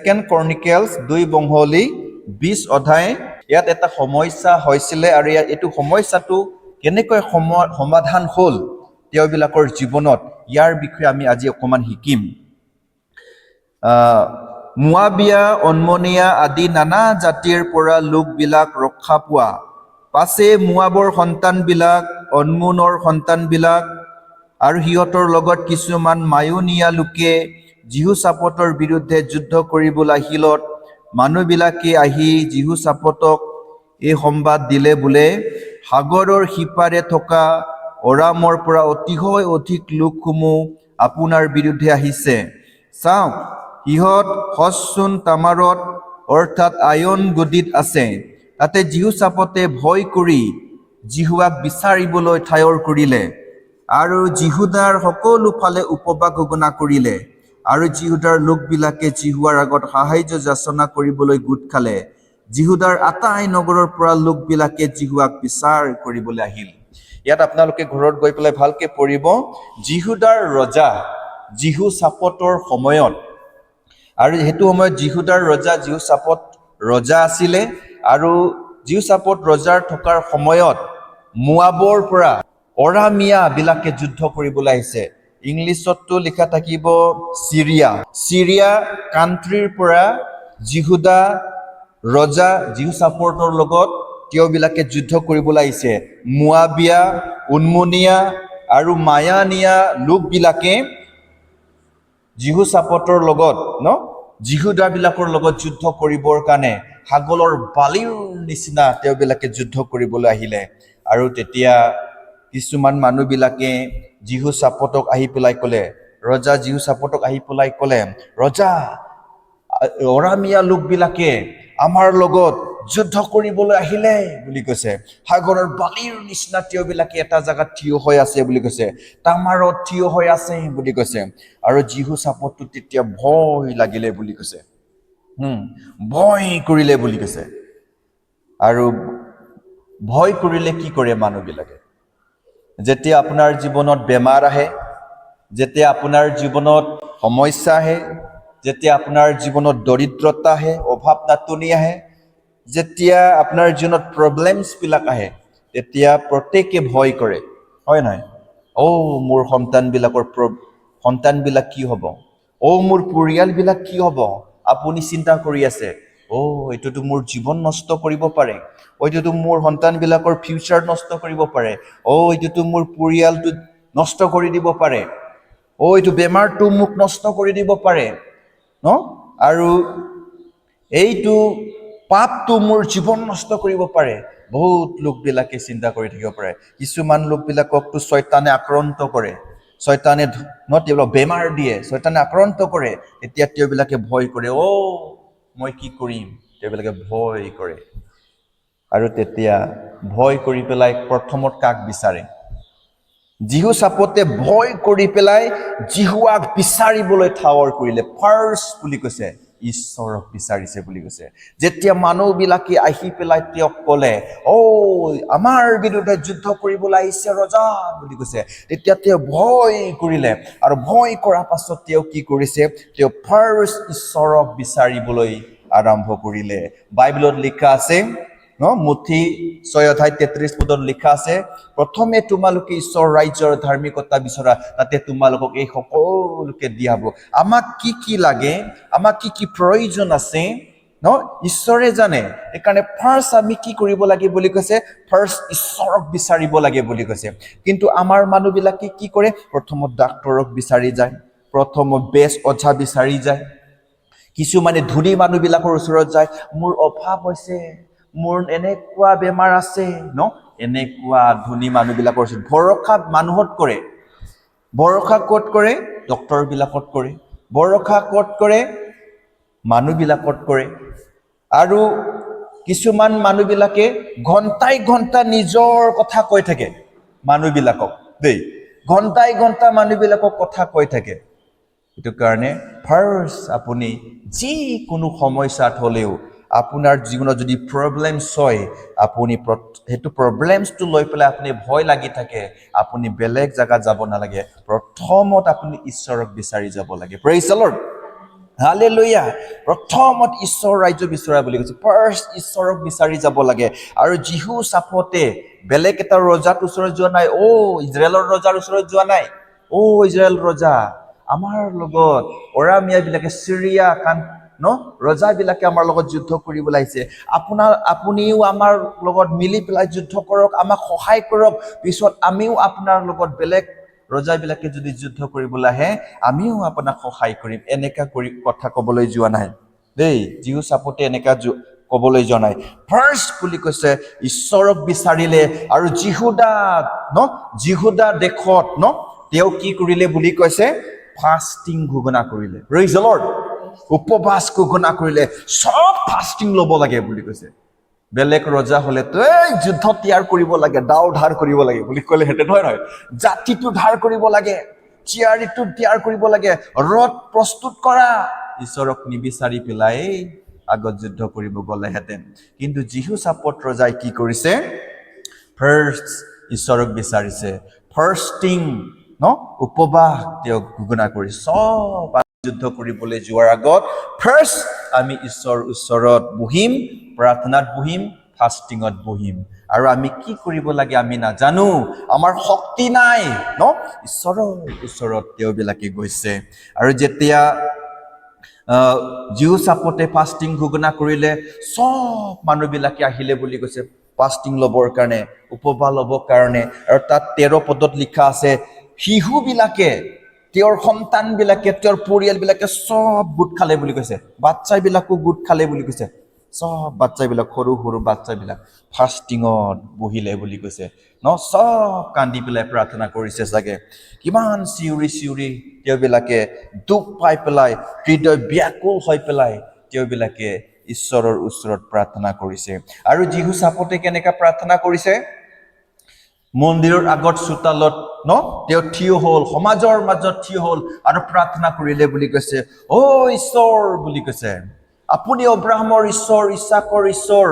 2 Chronicles 2 বংশলী 20 অধ্যায় ইয়াত এটা সমস্যা হৈছিলে আৰু এইটো সমস্যাটো কেনেকৈ সমাধান হ'ল তেওঁবিলাকৰ জীৱনত ইয়াৰ বিষয়ে আমি আজি অকমান শিকিম। মুৱাবিয়া, অনমনিয়া আদি নানা জাতিৰ পৰা লোকবিলাক ৰক্ষা পোৱা পাছে মুৱাবৰ সন্তানবিলাক, অনমুনৰ সন্তানবিলাক আৰু সিহঁতৰ লগত কিছুমান মায়নীয়া লোকে জিহুচাপতৰ বিৰুদ্ধে যুদ্ধ কৰিবলৈ আহিলত মানুহবিলাকে আহি জিহুচাপতক এই সংবাদ দিলে বোলে সাগৰৰ সিপাৰে থকা অৰামৰ পৰা অতিশয় অধিক লোকসমূহ আপোনাৰ বিৰুদ্ধে আহিছে। চাওক, সিহঁত হছচোন তামাৰত অৰ্থাৎ আয়ন গদিত আছে। তাতে জিহুচাপতে ভয় কৰি জিহুৱাক বিচাৰিবলৈ ঠায়ৰ কৰিলে আৰু জিহুদাৰ সকলো ফালে উপবাস ঘোষণা কৰিলে আৰু জিহুদাৰ লোকবিলাকে জিহুৱাৰ আগত সাহায্য যাচনা কৰিবলৈ গোট খালে। জিহুদাৰ আটাই নগৰৰ পৰা লোকবিলাকে জিহুৱাক বিচাৰ কৰিবলৈ আহিল। ইয়াত আপোনালোকে ঘৰত গৈ পেলাই ভালকে পঢ়িব, জিহুদাৰ ৰজা জিহুচাপতৰ সময়ত, আৰু সেইটো সময়ত জিহুদাৰ ৰজা জিহুচাপত ৰজা আছিলে আৰু জিহুচাপত ৰজাৰ থকাৰ সময়ত মুৱাবৰ পৰা অৰামিয়া বিলাকে যুদ্ধ কৰিবলৈ আহিছে। ইংলিছতো লিখা থাকিব চিৰিয়া কাণ্ট্ৰিৰ পৰা জিহুদা ৰজা জিহুচাপতৰ লগত তেওঁবিলাকে যুদ্ধ কৰিবলৈ আহিছে। মুৱাবিয়া, উন্মনিয়া আৰু মায়ানিয়া লোকবিলাকে জিহুচাপতৰ লগত জিহুদা বিলাকৰ লগত যুদ্ধ কৰিবৰ কাৰণে সাগৰৰ বালিৰ নিচিনা তেওঁবিলাকে যুদ্ধ কৰিবলৈ আহিলে। আৰু তেতিয়া কিছুমান মানুহবিলাকে জিহুচাপতক আহি পেলাই ক'লে, ৰজা জিহুচাপতক আহি পেলাই ক'লে, ৰজা, অৰামিয়া লোকবিলাকে আমাৰ লগত যুদ্ধ কৰিবলৈ আহিলে বুলি কৈছে। সাগৰৰ বালিৰ নিচিনা তেওঁবিলাকে এটা জাগাত থিয় হৈ আছে বুলি কৈছে, তামাৰত থিয় হৈ আছে বুলি কৈছে। আৰু জিহুচাপতটো তেতিয়া ভয় লাগিলে বুলি কৈছে, ভয় কৰিলে বুলি কৈছে। আৰু ভয় কৰিলে কি কৰে মানুহবিলাকে? যেতিয়া আপোনাৰ জীৱনত বেমাৰ আহে, যেতিয়া আপোনাৰ জীৱনত সমস্যা আহে, যেতিয়া আপোনাৰ জীৱনত দৰিদ্ৰতা আহে, অভাৱ নাটনি আহে, যেতিয়া আপোনাৰ জীৱনত প্ৰব্লেমছবিলাক আহে, তেতিয়া প্ৰত্যেকে ভয় কৰে, হয় নহয়? মোৰ সন্তানবিলাক কি হ'ব? মোৰ পৰিয়ালবিলাক কি হ'ব? আপুনি চিন্তা কৰি আছে, এইটোতো মোৰ জীৱন নষ্ট কৰিব পাৰে, এইটোতো মোৰ সন্তানবিলাকৰ ফিউচাৰ নষ্ট কৰিব পাৰে, এইটোতো মোৰ পৰিয়ালটো নষ্ট কৰি দিব পাৰে, এইটো বেমাৰটো মোক নষ্ট কৰি দিব পাৰে আৰু এইটো পাপটো মোৰ জীৱন নষ্ট কৰিব পাৰে। বহুত লোকবিলাকে চিন্তা কৰি থাকিব পাৰে। কিছুমান লোকবিলাককতো শয়তানে আক্ৰান্ত কৰে, শয়তানে তেওঁবিলাক বেমাৰ দিয়ে, শয়তানে আক্ৰান্ত কৰে। এতিয়া তেওঁবিলাকে ভয় কৰে, মই কি কৰিম? তেওঁবিলাকে ভয় কৰে। আৰু তেতিয়া ভয় কৰি পেলাই প্ৰথমত কাক বিচাৰে? জিহুচাপতে ভয় কৰি পেলাই জিহুৱাক বিচাৰিবলৈ ঠাৱৰ কৰিলে। ফাৰ্ষ্ট বুলি কৈছে, ঈশ্বৰক বিচাৰিছে বুলি কৈছে। যেতিয়া মানুহবিলাকে আহি পেলাই তেওঁক ক'লে, আমাৰ বিৰুদ্ধে যুদ্ধ কৰিবলৈ আহিছে ৰজা বুলি কৈছে, তেতিয়া তেওঁ ভয় কৰিলে। আৰু ভয় কৰাৰ পাছত তেওঁ কি কৰিছে? তেওঁ ফাৰ্ষ্ট ঈশ্বৰক বিচাৰিবলৈ আৰম্ভ কৰিলে। বাইবেলত লিখা আছে, মুঠি 6 অধ্যায় 33 পদত লিখা আছে, প্ৰথমে তোমালোকে ঈশ্বৰ ৰাজ্যৰ ধাৰ্মিকতা বিচৰা, তাতে তোমালোকক এই সকলোকে দিয়া হ'ব। আমাক কি কি লাগে, আমাক কি কি প্ৰয়োজন আছে ঈশ্বৰে জানে। সেইকাৰণে ফাৰ্ষ্ট আমি কি কৰিব লাগে বুলি কৈছে? ফাৰ্ষ্ট ঈশ্বৰক বিচাৰিব লাগে বুলি কৈছে। কিন্তু আমাৰ মানুহবিলাকে কি কৰে? প্ৰথমত ডাক্তৰক বিচাৰি যায়, প্ৰথমত বেষ্ট ওঝা বিচাৰি যায়, কিছুমানে ধনী মানুহবিলাকৰ ওচৰত যায়, মোৰ অভাৱ হৈছে, মোৰ এনেকুৱা বেমাৰ আছে এনেকুৱা ধনী মানুহবিলাকৰ ওচৰত ভৰসা মানুহত কৰে। ভৰসা ক'ত কৰে? ডক্তৰবিলাকত কৰে। ভৰসা ক'ত কৰে? মানুহবিলাকত কৰে। আৰু কিছুমান মানুহবিলাকে ঘণ্টাই ঘণ্টা নিজৰ কথা কৈ থাকে মানুহবিলাকক ঘণ্টাই ঘণ্টা মানুহবিলাকক কথা কৈ থাকে। সেইটো কাৰণে ফাৰ্ষ্ট আপুনি যিকোনো সমস্যাত হ'লেও, আপোনাৰ জীৱনত যদি প্ৰব্লেমছ হয়, আপুনি সেইটো প্ৰব্লেমছটো লৈ পেলাই আপুনি ভয় লাগি থাকে, আপুনি বেলেগ জাগাত যাব নালাগে, প্ৰথমত আপুনি ঈশ্বৰক বিচাৰি যাব লাগে। Praise the lord. হালেলুয়া প্ৰথমত ঈশ্বৰ ৰাজ্য বিচৰা বুলি কৈছে ফাৰ্ষ্ট ঈশ্বৰক বিচাৰি যাব লাগে আৰু জিহু চাপতে বেলেগ এটা ৰজাৰ ওচৰত যোৱা নাই ইজৰাইলৰ ৰজাৰ ওচৰত যোৱা নাই ইজৰাইল ৰজা আমাৰ লগত অৰামিয়া বিলাকে সিৰিয়া ৰজা বিলাকে আমাৰ লগত যুদ্ধ কৰিবলৈ আহিছে আপুনিও আমাৰ লগত মিলি পেলাই যুদ্ধ কৰক আমাক সহায় কৰক পিছত আমিও আপোনাৰ লগত বেলেগ ৰজা বিলাকে যদি যুদ্ধ কৰিবলৈ আহে আমিও আপোনাক সহায় কৰিম এনেকা কৰি কথা কবলৈ যোৱা নাই দেই জিহু চাপতে এনেকা কবলৈ যোৱা নাই ফাৰ্ষ্ট বুলি কৈছে ঈশ্বৰক বিচাৰিলে আৰু জিহুদা দেশত তেওঁ কি কৰিলে বুলি কৈছে ফাষ্টিং ঘোষণা কৰিলে প্ৰেইজ দ্য লৰ্ড উপবাস ঘোষণা কৰিলে সব ফাষ্টিং ল'ব লাগে বুলি কৈছে বেলেগ ৰজা হলেতো যুদ্ধ ত্যাৰ কৰিব লাগে দাও ধাৰ কৰিব লাগে বুলি ক'লে হেতে নহয় জাতিটো ধাৰ কৰিব লাগে চিয়াৰিটো ত্যাৰ কৰিব লাগে ৰথ প্ৰস্তুত কৰা ঈশ্বৰক নিবিচাৰি পেলাই আগত যুদ্ধ কৰিব গলেহেঁতেন কিন্তু জিহু চাপত ৰজাই কি কৰিছে ফাৰ্ষ্ট ঈশ্বৰক বিচাৰিছে ফাৰ্ষ্টিং উপবাস তেওঁক ঘোষণা কৰি সব যুদ্ধ কৰিবলৈ যোৱাৰ আগত ফাৰ্ষ্ট আমি ঈশ্বৰৰ ওচৰত বহিম প্ৰাৰ্থনাত বহিম ফাষ্টিঙত বহিম আৰু আমি কি কৰিব লাগে আমি নাজানো আমাৰ শক্তি নাই ঈশ্বৰৰ ওচৰত তেওঁবিলাকে গৈছে আৰু যেতিয়া জিহু চাপতে ফাষ্টিং ঘোষণা কৰিলে সব মানুহবিলাকে আহিলে বুলি কৈছে ফাষ্টিং ল'বৰ কাৰণে উপবাস ল'বৰ কাৰণে আৰু তাত 13 পদত লিখা আছে শিশুবিলাকে তেওঁৰ সন্তান বিলাকে তেওঁৰ পৰিয়াল বিলাকে সব গোট খালে বুলি কৈছে বাচ্চা বিলাকো গোট খালে বুলি কৈছে সব বাচ্চা বিলাক সৰু সৰু বাচ্চা বিলাক ফাষ্টিঙত বহিলে বুলি কৈছে সব কান্দি পেলাই প্ৰাৰ্থনা কৰিছে চাগে কিমান চিউৰি তেওঁবিলাকে দুখ পাই পেলাই হৃদয় ব্যাকুল হৈ পেলাই তেওঁবিলাকে ঈশ্বৰৰ ওচৰত প্ৰাৰ্থনা কৰিছে আৰু জিহু চাপতে কেনেকা প্ৰাৰ্থনা কৰিছে মন্দিৰৰ আগত চোতালত তেওঁ থিয় হ'ল সমাজৰ মাজত থিয় হ'ল আৰু প্ৰাৰ্থনা কৰিলে বুলি কৈছে ঈশ্বৰ বুলি কৈছে আপুনি অব্ৰাহামৰ ঈশ্বৰ ইছাকৰ ঈশ্বৰ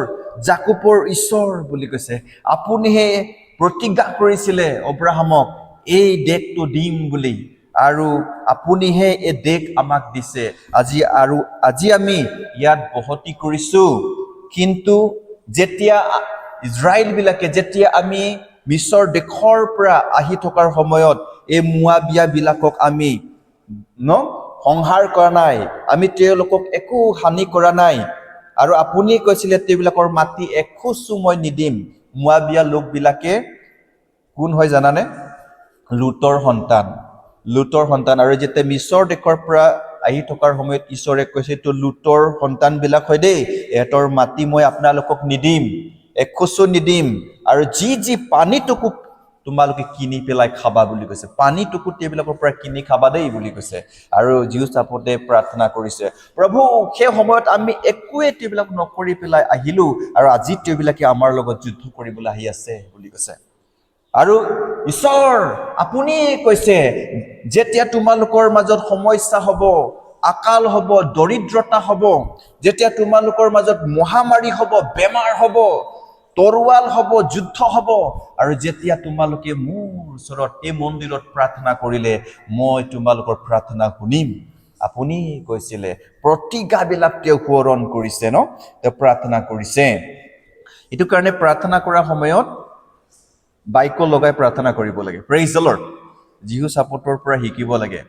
জাকোবৰ ঈশ্বৰ বুলি কৈছে আপুনিহে প্ৰতিজ্ঞা কৰিছিলে অব্ৰাহামক এই দেশটো দিম বুলি আৰু আপুনিহে এই দেশ আমাক দিছে আজি আমি ইয়াত বসতি কৰিছো কিন্তু যেতিয়া ইজৰাইল বিলাকে যেতিয়া আমি মিছৰ দেশৰ পৰা আহি থকাৰ সময়ত এই মোৱাবিয়া বিলাকক আমি সংহাৰ কৰা নাই আমি তেওঁলোকক একো হানি কৰা নাই আৰু আপুনি কৈছিলে তেওঁবিলাকৰ মাটি এখোজো মই নিদিম মোৱাবিয়া লোকবিলাকে কোন হয় জানানে লুতৰ সন্তান আৰু যেতিয়া মিছৰ দেশৰ পৰা আহি থকাৰ সময়ত ঈশ্বৰে কৈছে তো লুতৰ সন্তান বিলাক হয় দেই এহঁতৰ মাটি মই আপোনালোকক নিদিম এখোজো নিদিম আৰু যি পানীটুকু তোমালোকে কিনি পেলাই খাবা বুলি কৈছে পানীটুকু তেওঁবিলাকৰ পৰা কিনি খাবা দেই বুলি কৈছে আৰু জিহু চাপতে প্ৰাৰ্থনা কৰিছে প্ৰভু সেই সময়ত আমি একোৱে তেওঁবিলাক নকৰি পেলাই আহিলো আৰু আজি তেওঁবিলাকে আমাৰ লগত যুদ্ধ কৰিবলৈ আহি আছে বুলি কৈছে আৰু ঈশ্বৰ আপুনি কৈছে যেতিয়া তোমালোকৰ মাজত সমস্যা হ'ব আকাল হ'ব দৰিদ্ৰতা হ'ব যেতিয়া তোমালোকৰ মাজত মহামাৰী হ'ব বেমাৰ হ'ব তৰোৱাল হ'ব যুদ্ধ হ'ব আৰু যেতিয়া তোমালোকে মোৰ ওচৰত এই মন্দিৰত প্ৰাৰ্থনা কৰিলে মই তোমালোকৰ প্ৰাৰ্থনা শুনিম আপুনি কৈছিলে প্ৰতিজ্ঞাবিলাক তেওঁ পূৰণ কৰিছে তেওঁ প্ৰাৰ্থনা কৰিছে এইটো কাৰণে প্ৰাৰ্থনা কৰাৰ সময়ত বাইকো লগাই প্ৰাৰ্থনা কৰিব লাগে প্ৰেইজ দ্য লৰ্ড জিহু চাপতৰ পৰা শিকিব লাগে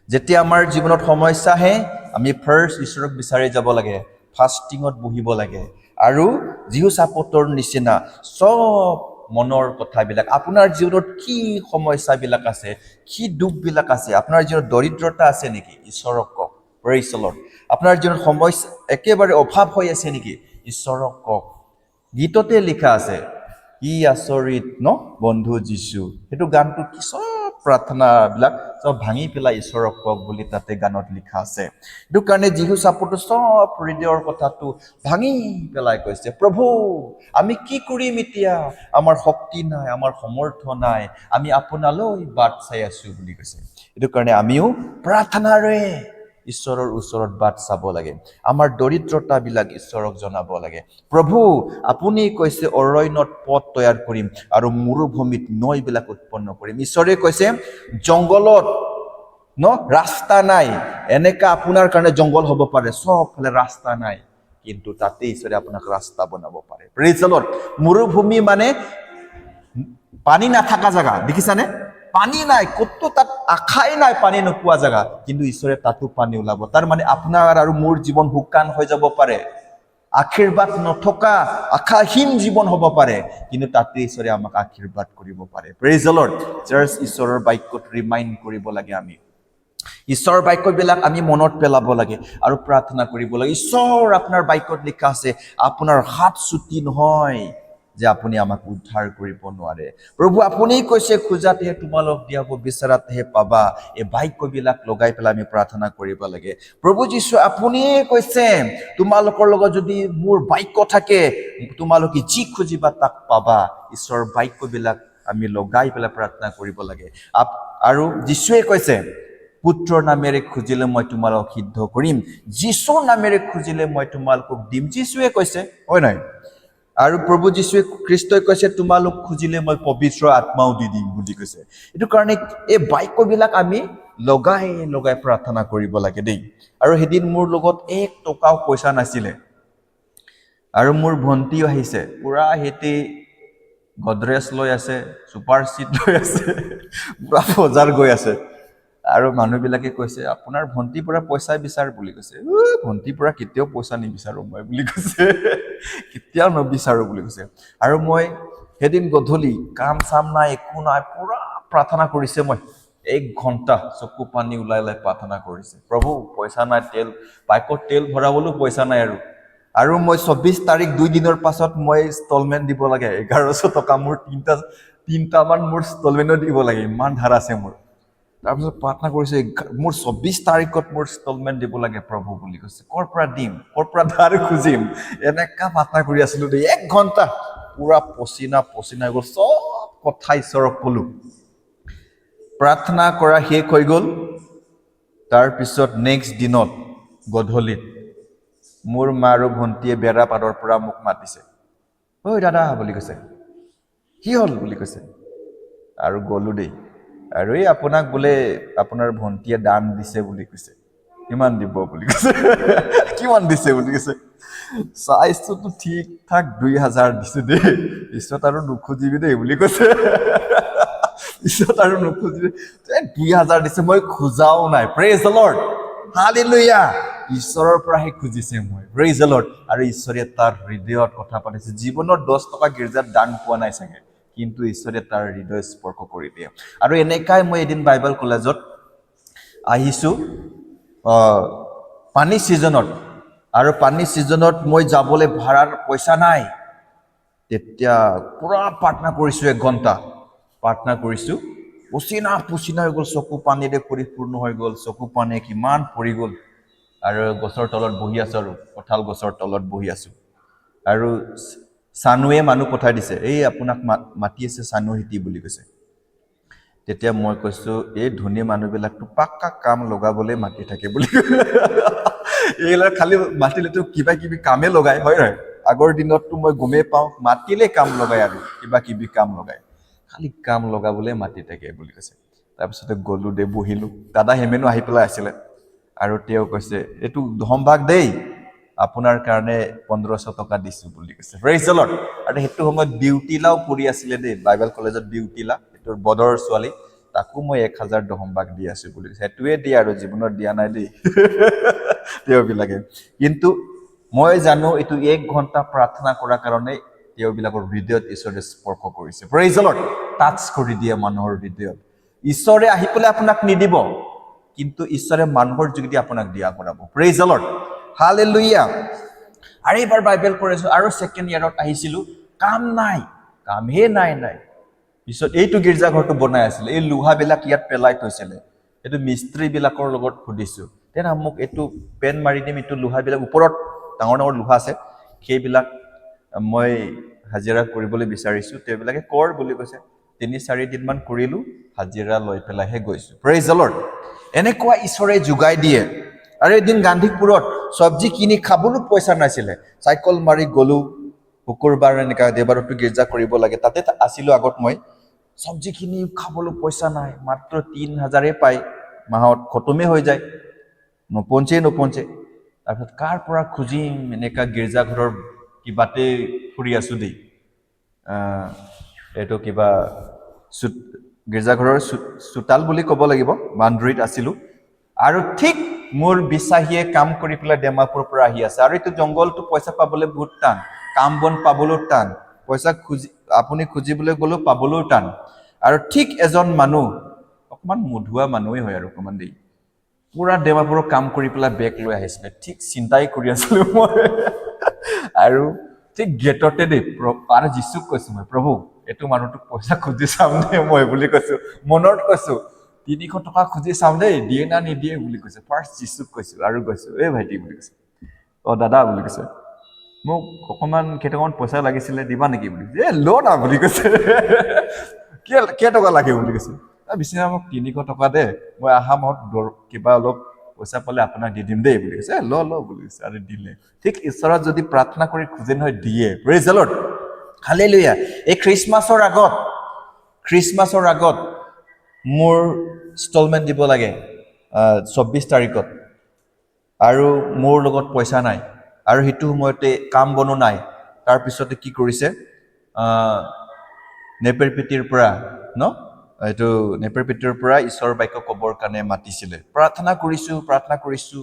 যেতিয়া আমাৰ জীৱনত সমস্যা আহে আমি ফাৰ্ষ্ট ঈশ্বৰক বিচাৰি যাব লাগে ফাষ্টিঙত বহিব লাগে আৰু জিহু চাপতৰ নিচিনা সব মনৰ কথাবিলাক আপোনাৰ জীৱনত কি সমস্যাবিলাক আছে কি দুখবিলাক আছে আপোনাৰ জীৱনত দৰিদ্ৰতা আছে নেকি ঈশ্বৰক কওক প্ৰেইজ দ্য লৰ্ড আপোনাৰ জীৱনত সমস্যা একেবাৰে অভাৱ হৈ আছে নেকি ঈশ্বৰক কওক গীততে লিখা আছে কি আচৰিত বন্ধু যীশু সেইটো গানটো কি সব প্ৰাৰ্থনাবিলাক সব ভাঙি পেলাই ঈশ্বৰক কওক বুলি তাতে গানত লিখা আছে সেইটো কাৰণে জিহু চাপটো সব হৃদয়ৰ কথাটো ভাঙি পেলাই কৈছে প্ৰভু আমি কি কৰিম এতিয়া আমাৰ শক্তি নাই আমাৰ সমৰ্থ নাই আমি আপোনালৈ বাট চাই আছো বুলি কৈছে সেইটো কাৰণে আমিও প্ৰাৰ্থনাৰে ঈশ্বৰৰ ওচৰত বাট চাব লাগে আমাৰ দৰিদ্ৰতাবিলাক ঈশ্বৰক জনাব লাগে প্ৰভু আপুনি কৈছে অৰণ্যত পথ তৈয়াৰ কৰিম আৰু মৰুভূমিত নৈবিলাক উৎপন্ন কৰিম ঈশ্বৰে কৈছে জংগলত ন ৰাস্তা নাই এনেকা আপোনাৰ কাৰণে জংগল হ'ব পাৰে চবফালে ৰাস্তা নাই কিন্তু তাতে ঈশ্বৰে আপোনাক ৰাস্তা বনাব পাৰে প্ৰেজ দ্য লৰ্ড মৰুভূমি মানে পানী নাথাকা জায়গা দেখিছানে পানী নাই কতো তাত আশাই নাই পানী নোপোৱা জায়গা কিন্তু ঈশ্বৰে তাতো পানী ওলাব তাৰ মানে আপোনাৰ আৰু মোৰ জীৱন শুকান হৈ যাব পাৰে আশীৰ্বাদ নথকা আশাহীন জীৱন হ'ব পাৰে কিন্তু তাতে ঈশ্বৰে আমাক আশীৰ্বাদ কৰিব পাৰে প্ৰেজ দ্য লৰ্ড জাষ্ট ঈশ্বৰৰ বাক্যত ৰিমাইণ্ড কৰিব লাগে আমি ঈশ্বৰৰ বাক্যবিলাক আমি মনত পেলাব লাগে আৰু প্ৰাৰ্থনা কৰিব লাগে ঈশ্বৰ আপোনাৰ বাক্যত লিখা আছে আপোনাৰ হাত চুটি নহয় যে আপুনি আমাক উদ্ধাৰ কৰিব নোৱাৰে প্ৰভু আপুনি কৈছে খোজাতেহে তোমালোক দিয়া হ'ব বিচাৰাতেহে পাবা এই বাক্যবিলাক লগাই পেলাই আমি প্ৰাৰ্থনা কৰিব লাগে প্ৰভু যীশু আপুনিয়ে কৈছে তোমালোকৰ লগত যদি মোৰ বাক্য থাকে তোমালোকে যি খুজিবা তাক পাবা ঈশ্বৰৰ বাক্যবিলাক আমি লগাই পেলাই প্ৰাৰ্থনা কৰিব লাগে আৰু যীশুৱে কৈছে পুত্ৰৰ নামেৰে খুজিলে মই তোমালোকক সিদ্ধ কৰিম যীশুৰ নামেৰে খুজিলে মই তোমালোকক দিম যীশুৱে কৈছে হয় নাই আৰু প্ৰভু যীশুৱে খ্ৰীষ্টই কৈছে তোমালোক খুজিলে মই পবিত্ৰ আত্মাও দি দিম বুলি কৈছে এইটো কাৰণে এই বাক্যবিলাক আমি লগাই লগাই প্ৰাৰ্থনা কৰিব লাগে দেই আৰু সেদিন মোৰ লগত 1 টকাও পইচা নাছিলে আৰু মোৰ ভণ্টিও আহিছে পুৰা হেতি গডৰেজ লৈ আছে সুপাৰ চিট লৈ আছে পুৰা বজাৰ গৈ আছে আৰু মানুহবিলাকে কৈছে আপোনাৰ ভণ্টিৰ পৰা পইচা বিচাৰ বুলি কৈছে ভণ্টিৰ পৰা কেতিয়াও পইচা নিবিচাৰো মই বুলি কৈছে কেতিয়াও নবিচাৰো বুলি কৈছে আৰু মই সেদিন গধূলি কাম চাম নাই একো নাই পুৰা প্ৰাৰ্থনা কৰিছে মই 1 ঘণ্টা চকু পানী ওলাই প্ৰাৰ্থনা কৰিছে প্ৰভু পইচা নাই তেল বাইকত তেল ভৰাবলৈ পইচা নাই আৰু মই 24 তাৰিখ 2 দিনৰ পাছত মই ইনষ্টলমেন্ট দিব লাগে 1100 টকা মোৰ তিনটা মান মোৰ ইনষ্টলমেন্ট দিব লাগে ইমান ধাৰ আছে মোৰ তাৰপিছত প্ৰাৰ্থনা কৰিছে মোৰ 24 তাৰিখত মোৰ ইনষ্টলমেন্ট দিব লাগে প্ৰভু বুলি কৈছে কৰ পৰা দিম কৰ পৰা ধাৰ খুজিম এনেকা প্ৰাৰ্থনা কৰি আছিলো দেই 1 ঘণ্টা পুৰা পচিনা গ'ল চব কথা ঈশ্বৰক ক'লো প্ৰাৰ্থনা কৰা শেষ হৈ গ'ল তাৰপিছত নেক্সট দিনত গধূলিত মোৰ মা আৰু ভণ্টিয়ে বেৰা পাৰৰ পৰা মোক মাতিছে ঐ দাদা বুলি কৈছে কি হ'ল বুলি কৈছে আৰু গ'লো দেই আৰু এই আপোনাক বোলে আপোনাৰ ভণ্টিয়ে দান দিছে বুলি কৈছে কিমান দিব বুলি কৈছে কিমান দিছে বুলি কৈছে চাইজটো ঠিক ঠাক 2000 দিছে দেই পিছত আৰু নুখুজিবি দেই বুলি কৈছে পিছত আৰু নুখুজিবি 2000 দিছে মই খোজাও নাই প্ৰেজ দ্য লৰ্ড হালেলুয়া ঈশ্বৰৰ পৰাহে খুজিছে মই প্ৰেজ দ্য লৰ্ড আৰু ঈশ্বৰে তাৰ হৃদয়ত কথা পাতিছে জীৱনত 10 টকা গীৰ্জাত দান পোৱা নাই চাগে কিন্তু ঈশ্বৰে তাৰ হৃদয় স্পৰ্শ কৰি দিয়ে আৰু এনেকাই মই এদিন বাইবেল কলেজত আহিছো পানী সিজনত আৰু পানী সিজনত মই যাবলৈ ভাড়াৰ পইচা নাই তেতিয়া পুৰা প্ৰাৰ্থনা কৰিছো 1 ঘণ্টা প্ৰাৰ্থনা কৰিছো পচিনা হৈ গ'ল চকু পানীৰে পৰিপূৰ্ণ হৈ গ'ল চকু পানী কিমান পৰি গ'ল আৰু গছৰ তলত বহি আছো আৰু কঁঠাল গছৰ তলত বহি আছো আৰু সানুৱে মানুহ পঠাই দিছে এই আপোনাক মাতি আছে সানু হিতি বুলি কৈছে তেতিয়া মই কৈছো এই ধনী মানুহবিলাকটো পাক্কা কাম লগাবলৈ মাতি থাকে বুলি এইবিলাক খালি মাতিলেতো কিবা কিবি কামে লগাই হয় নহয় আগৰ দিনততো মই গমেই পাওঁ মাতিলে কাম লগাই আৰু কিবা কাম লগাই খালি কাম লগাবলৈ মাতি থাকে বুলি কৈছে তাৰপিছতে গ'লো দে বহিলো দাদা হেমেনো আহি পেলাই আছিলে আৰু তেওঁ কৈছে এইটো ধমভাগ দেই আপোনাৰ কাৰণে 1500 টকা দিছো বুলি কৈছে প্ৰেজ দ্য লৰ্ড আৰু হেতু সময়ত বিউটিলাও পৰি আছিলে দেই বাইবেল কলেজত বিউটিলা এটোৰ বদৰ ছোৱালী তাকো মই 1000 দহমভাগ দি আছো বুলি কৈছে এটোৱে দি আৰু জীৱনত দিয়া নাই দেই তেওঁ বিলাকে কিন্তু মই জানো এটো 1 ঘণ্টা প্ৰাৰ্থনা কৰাৰ কাৰণে তেওঁ বিলাকৰ হৃদয়ত ঈশ্বৰে স্পৰ্শ কৰিছে প্ৰেজ দ্য লৰ্ড টাচ কৰি দিয়ে মানুহৰ হৃদয়ত ঈশ্বৰে আহি পেলাই আপোনাক নিদিব কিন্তু ঈশ্বৰে মানুহৰ যোগেদি আপোনাক দিয়া কৰাব প্ৰেজ দ্য লৰ্ড হালেলুয়া আৰু এবাৰ বাইবেল পঢ়িছো আৰু সেকেন্ড ইয়াৰত আহিছিলো কাম নাই কামহে নাই পিছত এইটো গিৰ্জা ঘৰটো বনাই আছিল এই লোহা বিলাক ইয়াত পেলাই থৈছিলে এটো মিস্ত্ৰী বিলাকৰ লগত খুদিছো তেনা মোক এটো পেন মাৰি দিম এটো লোহা বিলাক ওপৰত ডাঙৰ লোহা আছে সেইবিলাক মই হাজিৰা কৰিবলৈ বিচাৰিছো তেবিলাকে কৰ বুলি কৈছে 3-4 দিন মান কৰিলো হাজিৰা লৈ পেলাইহে গৈছো প্ৰেজ দ্য লৰ্ড এনেকুৱা ঈশ্বৰে যোগাই দিয়ে আৰু এদিন গান্ধীপুৰত সবজি কিনি খাবলৈ পইচা নাছিলে সাইকেল মাৰি গলো শুকুৰবাৰ এনেকা দেবাৰতো গিৰ্জা কৰিব লাগে তাতে আছিলো আগত মই সবজি কিনি খাবলৈ পইচা নাই মাত্ৰ 3000 পাই মাহত খতমে হৈ যায়, নপঞ্চে। তাৰপিছত কাৰ পৰা খুজিম, এনেকা গীৰ্জাঘৰৰ কিবাতে ফুৰি আছো দেই, এইটো কিবা গীৰ্জাঘৰৰ চোতাল বুলি ক'ব লাগিব, বাউণ্ডৰীত আছিলো। আৰু ঠিক মোৰ বিশ্বাসীয়ে কাম কৰি পেলাই ডিমাপুৰৰ পৰা আহি আছে। আৰু এইটো জংঘলটো পইচা পাবলৈ বহুত টান, কাম বন পাবলৈও টান, পইচা আপুনি খুজিবলৈ গ'লেও পাবলৈও টান। আৰু ঠিক এজন মানুহ, অকণমান মধুৱা মানুহেই হয় আৰু অকণমান দেই, পুৰা ডিমাপুৰৰ কাম কৰি পেলাই বেগ লৈ আহিছিলে। ঠিক চিন্তাই কৰি আছিলো মই। আৰু ঠিক গেটতে দেই আৰু যীচুক কৈছো মই, প্ৰভু এইটো মানুহটোক পইচা খুজি চাম দেই মই বুলি কৈছো, মনত কৈছো 300 টকা খুজি চাম দেই, দিয়ে না নিদিয়ে বুলি কৈছে। ফাৰ্ষ্ট যীচুক কৈছো আৰু কৈছো, এই ভাইটি বুলি কৈছে, দাদা বুলি কৈছে, মোক অকণমান কেইটকামান পইচা লাগিছিলে, দিবা নেকি বুলি কৈছে। ল না বুলি কৈছে। কেইটকা লাগে বুলি কৈছে। বেছি মোক 300 টকা দে, মই অহা মাহত কিবা অলপ পইচা পালে আপোনাক দি দিম দেই বুলি কৈছে। ল বুলি কৈছে আৰু দিলে। ঠিক ঈশ্বৰত যদি প্ৰাৰ্থনা কৰি খোজে নহয়, দিয়ে। Praise the lord, hallelujah. এই খ্ৰীষ্টমাছৰ আগত মোৰ ইনষ্টলমেণ্ট দিব লাগে 24 তাৰিখত, আৰু মোৰ লগত পইচা নাই, আৰু সেইটো সময়তে কাম বনো নাই। তাৰপিছতে কি কৰিছে, নেপেৰপেটিৰ পৰা এইটো নেপেৰপেটিৰ পৰা ঈশ্বৰৰ বাক্য ক'বৰ কাৰণে মাতিছিলে। প্ৰাৰ্থনা কৰিছো।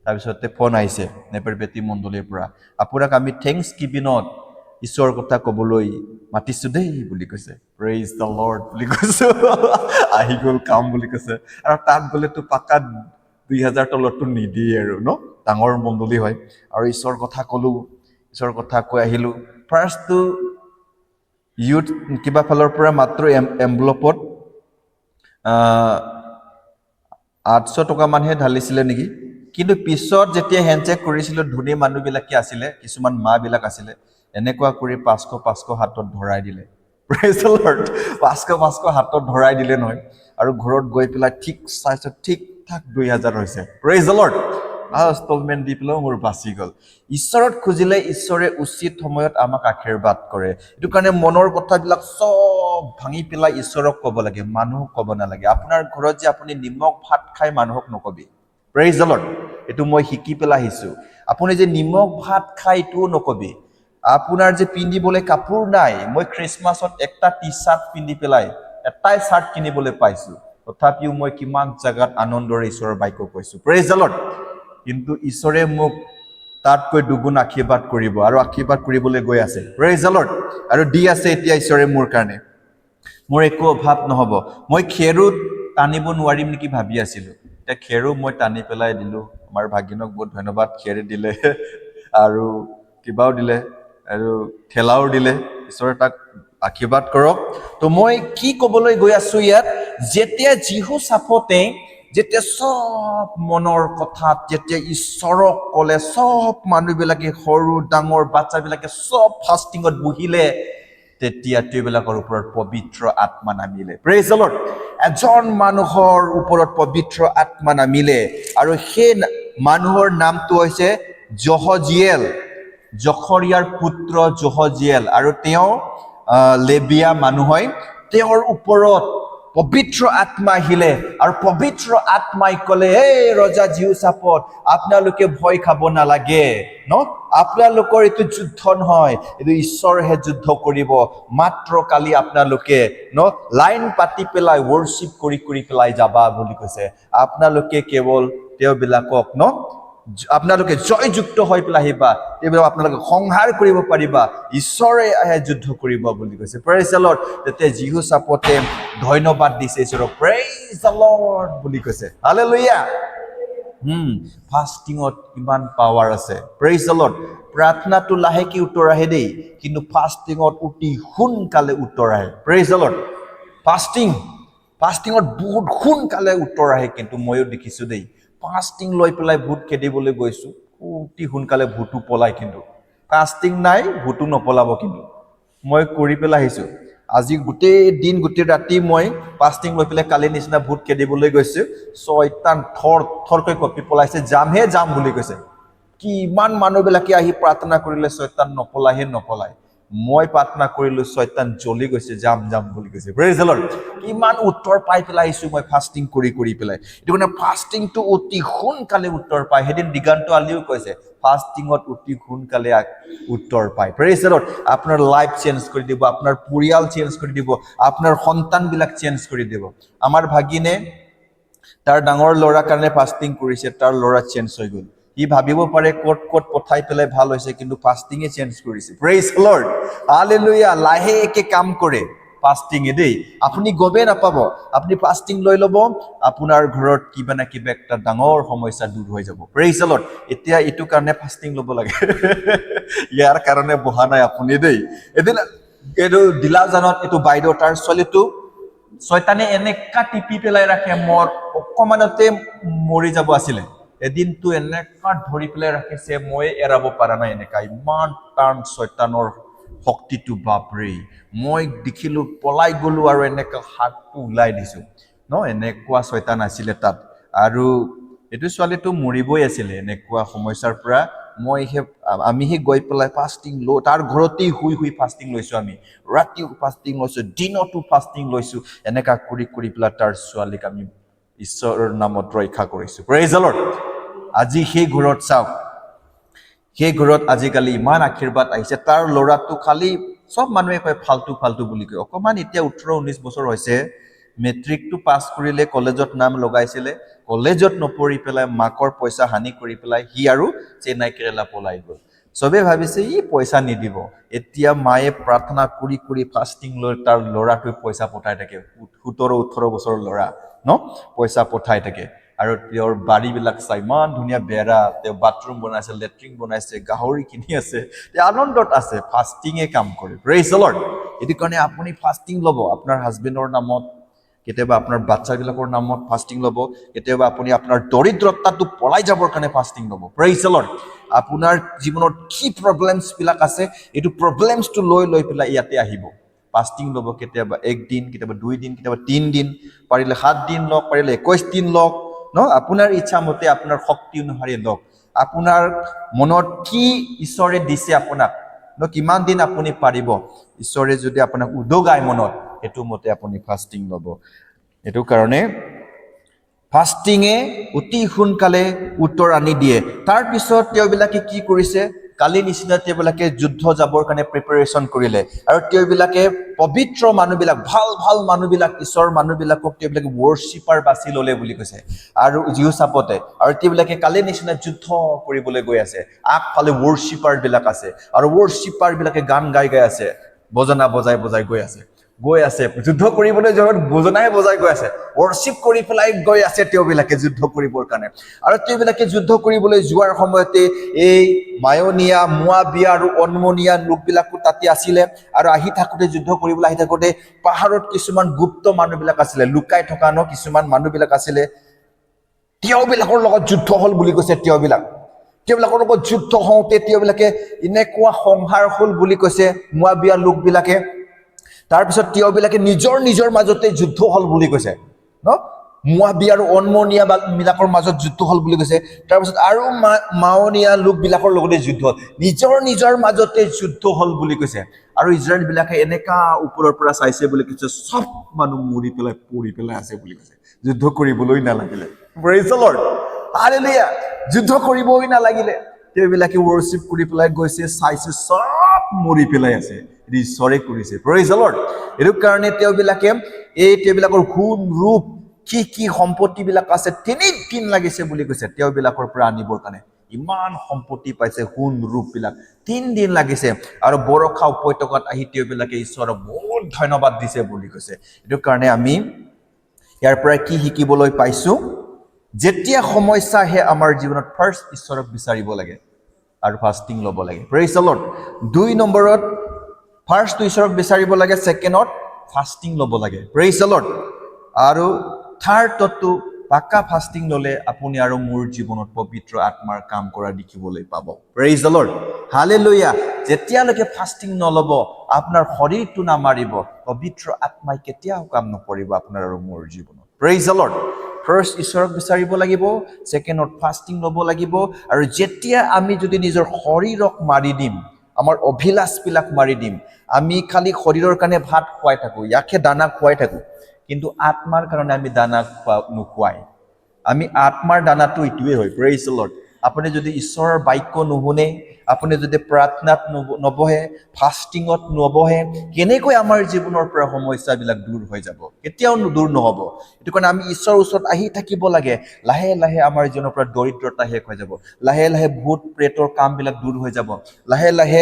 তাৰপিছতে ফোন আহিছে নেপেৰপেটি মণ্ডলীৰ পৰা, আপোনাক আমি থেংকছ গিভিঙত ঈশ্বৰৰ কথা ক'বলৈ মাতিছো দেই বুলি কৈছে। প্ৰেইজ দ্য লৰ্ড বুলি কৈছো। আহি গ'ল কাম বুলি কৈছে। আৰু তাত গ'লেতো পাকাত 2000 তলতটো নিদিয়ে আৰু ডাঙৰ মণ্ডলী হয়। আৰু ঈশ্বৰৰ কথা ক'লো, ঈশ্বৰৰ কথা কৈ আহিলো। ফাৰ্ষ্টটো ইউথ কিবা ফালৰ পৰা মাত্ৰ এমভেলপত 800 টকা মানহে ঢালিছিলে নেকি। কিন্তু পিছত যেতিয়া হেণ্ডচেক কৰিছিলো, ধনী মানুহবিলাকে আছিলে, কিছুমান মাবিলাক আছিলে, এনেকুৱা কৰি 500 হাতত ধৰাই দিলে। প্ৰেইজ দ্য লৰ্ড, 500 হাতত ধৰাই দিলে নহয়। আৰু ঘৰত গৈ পেলাই ঠিক চাইছো, ঠিক ঠাক 2000 হৈছে। Praise the lord. ইনষ্টলমেণ্ট দি পেলাইও মোৰ বাচি গ'ল। ঈশ্বৰত খুজিলে ঈশ্বৰে উচিত সময়ত আমাক আশীৰ্বাদ কৰে। এইটো কাৰণে মনৰ কথাবিলাক চব ভাঙি পেলাই ঈশ্বৰক ক'ব লাগে, মানুহক ক'ব নালাগে। আপোনাৰ ঘৰত যে আপুনি নিমখ ভাত খাই মানুহক নকবি। প্ৰেইজ দ্য লৰ্ড, এইটো মই শিকি পেলাই আহিছো। আপুনি যে নিমখ ভাত খাই এইটোও নকবি। আপোনাৰ যে পিন্ধিবলৈ কাপোৰ নাই, মই খ্ৰীষ্টমাছত একটা টি চাৰ্ট পিন্ধি পেলাই এটাই চাৰ্ট কিনিবলৈ পাইছো, তথাপিও মই কিমান জাগাত আনন্দৰে ঈশ্বৰৰ বাক্য কৈছো। Praise the lord. কিন্তু ঈশ্বৰে মোক তাতকৈ দুগুণ আশীৰ্বাদ কৰিব, আৰু আশীৰ্বাদ কৰিবলৈ গৈ আছে। Praise the lord. আৰু দি আছে এতিয়া ঈশ্বৰে মোৰ কাৰণে, মোৰ একো অভাৱ নহ'ব। মই খেৰো টানিব নোৱাৰিম নেকি ভাবি আছিলো, এতিয়া খেৰো মই টানি পেলাই দিলো। আমাৰ ভাগিনক বহুত ধন্যবাদ, খেৰ দিলে আৰু কিবাও দিলে আৰু ঠেলাও দিলে। ঈশ্বৰে তাক আশীৰ্বাদ কৰক। তো মই কি ক'বলৈ গৈ আছো ইয়াত, যেতিয়া জীহোছাফাতে যেতিয়া চব মনৰ কথাত যেতিয়া ঈশ্বৰক ক'লে, চব মানুহবিলাকে সৰু ডাঙৰ বাচ্চাবিলাকে চব ফাষ্টিঙত বহিলে, তেতিয়া তেওঁবিলাকৰ ওপৰত পবিত্ৰ আত্মা নামিলে। Praise the lord. এজন মানুহৰ ওপৰত পবিত্ৰ আত্মা নামিলে, আৰু সেই মানুহৰ নামটো হৈছে জহজিয়েল, জখৰিয়াৰ পুত্ৰ জহজিয়েল। আৰু তেওঁ লেবিয়া মানুহ হয়। তেওঁৰ ওপৰত পবিত্ৰ আত্মা আহিলে, আৰু পবিত্ৰ আত্মাই ক'লে, এই ৰজা জীহোছাফাত, আপোনালোকে ভয় খাব নালাগে আপোনালোকৰ এইটো যুদ্ধ নহয়, এইটো ঈশ্বৰহে যুদ্ধ কৰিব। মাত্ৰ কালি আপোনালোকে লাইন পাতি পেলাই ৱৰ্শ্বিপ কৰি পেলাই যাবা বুলি কৈছে। আপোনালোকে কেৱল তেওঁবিলাকক আপোনালোকে জয়যুক্ত হৈ পেলাই আহিবা, এইবিলাক আপোনালোকে সংহাৰ কৰিব পাৰিবা, ঈশ্বৰে আহে যুদ্ধ কৰিব বুলি কৈছে। Praise the lord. তেতিয়া জীহোছাফাতে ধন্যবাদ দিছে ঈশ্বৰক, প্ৰেইজ দ্য লৰ্ড বুলি কৈছে। হালেলুয়া। ফাষ্টিঙত ইমান পাৱাৰ আছে। Praise the lord. প্ৰাৰ্থনাটো লাহেকে উত্তৰ আহে দেই, কিন্তু ফাষ্টিঙত অতি সোনকালে উত্তৰ আহে। Praise the lord. ফাষ্টিঙত বহুত সোনকালে উত্তৰ আহে, কিন্তু ময়ো দেখিছো দেই, ফাষ্টিং লৈ পেলাই ভূত খেদিবলৈ গৈছো, অতি সোনকালে ভূতো পলাই। কিন্তু ফাষ্টিং নাই, ভূতো নপলাব। কিন্তু মই কৰি পেলাই আহিছো। আজি গোটেই দিন গোটেই ৰাতি মই ফাষ্টিং লৈ পেলাই কালি নিচিনা ভূত খেদিবলৈ গৈছো, ছয়তান থৰকৈ কঁপি পলাইছে, যাম বুলি কৈছে। কিমান মানুহবিলাকে আহি প্ৰাৰ্থনা কৰিলে, ছয়তান নপলায়। মই প্ৰাৰ্থনা কৰিলো শয়তান জ্বলি গৈছে যাম যাম বুলি কৈছে প্ৰেজ দ্য লৰ্ড কিমান উত্তৰ পাই পেলাইছো মই ফাষ্টিং কৰি পেলাই এইটো কাৰণে ফাষ্টিংটো অতি সোনকালে উত্তৰ পায় সেদিন দিগান্ত আলিও কৈছে ফাষ্টিঙত অতি সোনকালে উত্তৰ পায় প্ৰেজ দ্য লৰ্ড আপোনাৰ লাইফ চেঞ্জ কৰি দিব আপোনাৰ পৰিয়াল চেঞ্জ কৰি দিব আপোনাৰ সন্তানবিলাক চেঞ্জ কৰি দিব আমাৰ ভাগিনে তাৰ ডাঙৰ ল'ৰাৰ কাৰণে ফাষ্টিং কৰিছে তাৰ ল'ৰা চেঞ্জ হৈ গ'ল সি ভাবিব পাৰে ক'ত পঠাই পেলাই ভাল হৈছে কিন্তু ফাষ্টিঙে চেঞ্জ কৰিছে প্ৰেজ দ্য লৰ্ড হালেলুয়া লাহেকে কাম কৰে ফাষ্টিঙে দেই আপুনি গমে নাপাব আপুনি ফাষ্টিং লৈ ল'ব আপোনাৰ ঘৰত কিবা না কিবা একটা ডাঙৰ সমস্যা দূৰ হৈ যাব প্ৰেজ দ্য লৰ্ড এতিয়া এইটো কাৰণে ফাষ্টিং ল'ব লাগে ইয়াৰ কাৰণে বহা নাই আপুনি দেই এদিন এইটো দিলাজানত এইটো বাইদেউ তাৰ ছোৱালীটো শয়তানে এনেকা টিপি পেলাই ৰাখে মোৰ অকমানতে মৰি যাব আছিলে এদিনটো এনেকা ধৰি পেলাই ৰাখিছে মই এৰাব পৰা নাই এনেকা ইমান টান শয়তানৰ শক্তিটো বাপৰে মই দেখিলো পলাই গলো আৰু এনেকা হাতটো ওলাই দিছো ন এনেকুৱা শয়তান আছিলে তাত আৰু এইটো ছোৱালীটো মৰিবই আছিলে এনেকুৱা সমস্যাৰ পৰা আমিহে গৈ পেলাই ফাষ্টিং লো তাৰ ঘৰতেই শুই ফাষ্টিং লৈছো আমি ৰাতিও ফাষ্টিং লৈছো দিনতো ফাষ্টিং লৈছো এনেকা কৰি পেলাই তাৰ ছোৱালীক আমি ঈশ্বৰৰ নামত ৰক্ষা কৰিছো প্ৰেজ দ্য লৰ্ড আজি সেই ঘৰত চাওক সেই ঘৰত আজিকালি ইমান আশীৰ্বাদ আহিছে তাৰ ল'ৰাটো খালি সব মানুহে কয় ফাল্টু বুলি কয় অকমান এতিয়া 18-19 বছৰ হৈছে মেট্ৰিকটো পাছ কৰিলে কলেজত নাম লগাইছিলে কলেজত নপঢ়ি পেলাই মাকৰ পইচা হানি কৰি পেলাই সি আৰু চেন্নাই কেৰেলা পলাই গ'ল সবে ভাবিছে ই পইচা নিদিব এতিয়া মায়ে প্ৰাৰ্থনা কৰি ফাষ্টিং লৈ তাৰ ল'ৰাটোৱে পইচা পঠাই থাকে 17-18 বছৰৰ ল'ৰা ন পইচা পঠাই থাকে আৰু তেওঁৰ বাড়ীবিলাক চাই ইমান ধুনীয়া বেৰা তেওঁ বাথৰুম বনাইছে লেট্ৰিন বনাইছে গাহৰি কিনি আছে তেওঁ আনন্দত আছে ফাষ্টিঙে কাম কৰে প্ৰেজ দ্য লৰ্ড এইটো কাৰণে আপুনি ফাষ্টিং ল'ব আপোনাৰ হাজবেণ্ডৰ নামত কেতিয়াবা আপোনাৰ বাচ্চাবিলাকৰ নামত ফাষ্টিং ল'ব কেতিয়াবা আপুনি আপোনাৰ দৰিদ্ৰতাটো পলাই যাবৰ কাৰণে ফাষ্টিং ল'ব প্ৰেজ দ্য লৰ্ড আপোনাৰ জীৱনত কি প্ৰব্লেমছবিলাক আছে এইটো প্ৰব্লেমছটো লৈ পেলাই ইয়াতে আহিব ফাষ্টিং ল'ব কেতিয়াবা 1 দিন কেতিয়াবা 2 দিন কেতিয়াবা 3 দিন পাৰিলে 7 দিন লওক পাৰিলে 21 দিন লওক ন আপোনাৰ ইচ্ছা মতে আপোনাৰ শক্তি অনুসাৰে লওক আপোনাৰ মনত কি ঈশ্বৰে দিছে আপোনাক ন কিমান দিন আপুনি পাৰিব ঈশ্বৰে যদি আপোনাক উদগায় মনত এটো মতে আপুনি ফাষ্টিং ল'ব এটো কাৰণে ফাষ্টিঙে অতি সোনকালে উত্তৰ আনি দিয়ে তাৰ পিছত তেওঁবিলাকে কি কৰিছে কালি নিচিনা তেওঁবিলাকে যুদ্ধ যাবৰ কাৰণে প্ৰিপাৰেচন কৰিলে আৰু তেওঁবিলাকে পবিত্ৰ মানুহবিলাক ভাল মানুহবিলাক ঈশ্বৰৰ মানুহবিলাকক তেওঁবিলাকে worshipper বাছি ললে বুলি কৈছে আৰু জিউসাপতে আৰু তেওঁবিলাকে কালি নিচিনা যুদ্ধ কৰিবলৈ গৈ আছে আগফালে worshipper বিলাক আছে আৰু worshipper বিলাকে গান গাই আছে বজনা বজাই গৈ আছে যুদ্ধ কৰিবলৈ জগত বজনাই বজাই গৈ আছে worship কৰি পেলাই গৈ আছে তেওঁবিলাকে যুদ্ধ কৰিবৰ কাৰণে আৰু তেওঁবিলাকে যুদ্ধ কৰিবলৈ যোৱাৰ সময়তে এই মায়নিয়া মোৱাবিয়া আৰু অনমনিয়া লোকবিলাকো তাতে আছিলে আৰু আহি থাকোতে যুদ্ধ কৰিবলৈ আহি থাকোতে পাহাৰত কিছুমান গুপ্ত মানুহবিলাক আছিলে লুকাই থকা ন কিছুমান মানুহবিলাক আছিলে তেওঁবিলাকৰ লগত যুদ্ধ হল বুলি কৈছে তেওঁবিলাকৰ লগত যুদ্ধ হওঁতে তেওঁবিলাকে এনেকুৱা সংহাৰ হল বুলি কৈছে মোৱাবিয়া লোকবিলাকে তাৰ পিছত তেওঁবিলাকে নিজৰ মাজতে যুদ্ধ হল বুলি কৈছে ন মোৱাবিয়া আৰু অনমনিয়া বিলাকৰ মাজত যুদ্ধ হল বুলি কৈছে তাৰ পিছত আৰু মাওনিয়া লোকবিলাকৰ লগতে যুদ্ধ নিজৰ মাজতে যুদ্ধ হল বুলি কৈছে আৰু ইজৰাইল বিলাকে এনেকা ওপৰৰ পৰা চাইছে বুলি কৈছে সব মানুহ মৰি পেলাই পৰি পেলাই আছে বুলি কৈছে যুদ্ধ কৰিবলৈ নালাগিলে প্ৰেজ দ্য লৰ্ড হালেলুয়া যুদ্ধ কৰিবই নালাগিলে তেওঁবিলাকে worship কৰি পেলাই গৈছে চাইছে সব মৰি পেলাই আছে ঈশ্বৰে কৰিছে প্ৰেজ দ্য লৰ্ড এটো কাৰণে তেওঁবিলাকৰ গুণ ৰূপ কি সম্পত্তি বিলাক আছে 3 দিন লাগিছে বুলি কৈছে তেওঁবিলাকৰ পৰা আনিবৰ কাৰণে ইমান সম্পত্তি পাইছে গুণ ৰূপ বিলাক 3 দিন লাগিছে আৰু বৰখা উপত্যকাত আহি তেওঁবিলাকে ঈশ্বৰক বহুত ধন্যবাদ দিছে বুলি কৈছে এটো কাৰণে আমি ইয়াৰ পৰা কি শিকিবলৈ পাইছো যেতিয়া সমস্যা আহে আমাৰ জীৱনত ফাৰ্স্ট ঈশ্বৰক বিচাৰিব লাগে আৰু ফাষ্টিং ল'ব লাগে প্ৰেজ দ্য লৰ্ড 2 নম্বৰত ফাৰ্স্ট ঈশ্বৰক বিচাৰিব লাগে সেকেন্ডত ফাষ্টিং ল'ব লাগে প্ৰেজ দ্য লৰ্ড আৰু থাৰ্ডটো পাকা ফাষ্টিং ললে আপুনি আৰু মোৰ জীৱনত পবিত্ৰ আত্মাৰ কাম কৰা দেখিবলৈ পাব প্ৰেজ দ্য লৰ্ড হালেলুয়া যেতিয়ালৈকে ফাষ্টিং নলব আপোনাৰ শৰীৰটো নামাৰিব পবিত্ৰ আত্মাই কেতিয়াও কাম নকৰিব আপোনাৰ আৰু মোৰ জীৱনত প্ৰেজ দ্য লৰ্ড ফাৰ্স্ট ঈশ্বৰক বিচাৰিব লাগিব সেকেন্ডত ফাষ্টিং ল'ব লাগিব আৰু যেতিয়া আমি যদি নিজৰ শৰীৰক মাৰি দিম আমাৰ অভিলাষবিলাক মাৰি দিম আমি খালি শৰীৰৰ কাৰণে ভাত খুৱাই থাকোঁ ইয়াকে দানা খুৱাই থাকোঁ কিন্তু আত্মাৰ কাৰণে আমি দানা নোখোৱাই আমি আত্মাৰ দানাটো ইটোৱে হয় প্ৰেইজ দ্য লৰ্ড আপুনি যদি ঈশ্বৰৰ বাক্য নুশুনে আপুনি যদি প্ৰাৰ্থনাত নবহে ফাষ্টিঙত নবহে কেনেকৈ আমাৰ জীৱনৰ পৰা সমস্যাবিলাক দূৰ হৈ যাব কেতিয়াও দূৰ নহ'ব এইটো কাৰণে আমি ঈশ্বৰৰ ওচৰত আহি থাকিব লাগে লাহে লাহে আমাৰ জীৱনৰ পৰা দৰিদ্ৰতা শেষ হৈ যাব লাহে লাহে ভূত প্ৰেতৰ কামবিলাক দূৰ হৈ যাব লাহে লাহে